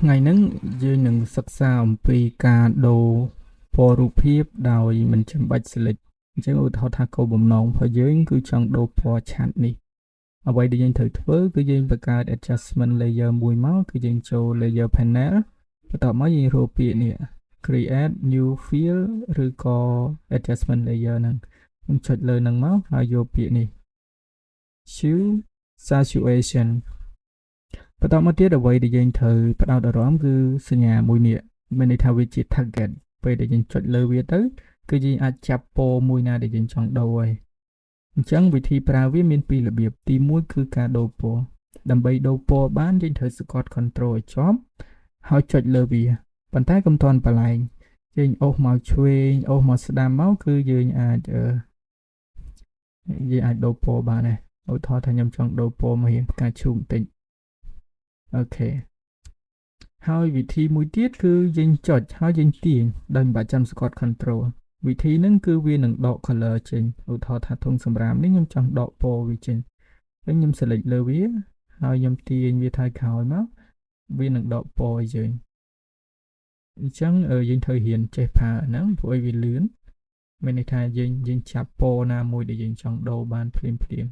ថ្ងៃហ្នឹងយើងនឹងសិក្សាអំពីការដូរពណ៌រូបភាពដោយមិនចាំបាច់ select អញ្ចឹងឧទាហរណ៍ថាគោលបំណងរបស់យើងគឺចង់ដូរពណ៌ឆាត់នេះអ្វីដែលយើងត្រូវធ្វើគឺយើងបង្កើត adjustment layer មួយមកគឺយើងចូល layer panel បន្ទាប់មកយើងរកពាក្យនេះ create new field ឬក៏ adjustment layer ហ្នឹងខ្ញុំចុចលើហ្នឹងមកហើយយកពាក្យនេះ choose saturation បន្តមកទៀតអ្វីដែលយើងត្រូវផ្ដោតអារម្មណ៍គឺសញ្ញាមួយនេះមានន័យថាវាជា target ពេលដែលយើងចុចលើវាទៅគឺយើងអាចចាប់ពណ៌មួយណាដែលយើងចង់ដូរហើយអញ្ចឹងវិធីប្រើវាមានពីររបៀបទី1គឺការដូរពណ៌ដើម្បីដូរពណ៌បានយើងត្រូវសង្កត់ control ឲ្យជាប់ហើយចុចលើវាប៉ុន្តែកុំទាន់បន្លែងយើងអូសមកឆ្វេងអូសមកស្ដាំមកគឺយើងអាចដូរពណ៌បានដែរឧទាហរណ៍ថាខ្ញុំចង់ដូរពណ៌មករៀងផ្កាឈូកបន្តិចអូខេហើយវិធីមួយទៀតគឺយើងចុចហើយយើងទាញដោយមិនបាច់ចាំសង្កត់ control វិធីហ្នឹងគឺវានឹងដក color ចេញឧទាហរណ៍ថាធុងសម្រាមនេះខ្ញុំចង់ដកពណ៌វាចេញហើយខ្ញុំ select លើវាហើយខ្ញុំទាញវាថយក្រោយមកវានឹងដកពណ៌ឲ្យយើងអញ្ចឹងយើងត្រូវរៀនចេះប្រើហ្នឹងព្រោះឲ្យវាលឿនមានន័យថាយើងចាប់ពណ៌ណាមួយដែលយើងចង់ដូរបានភ្លាម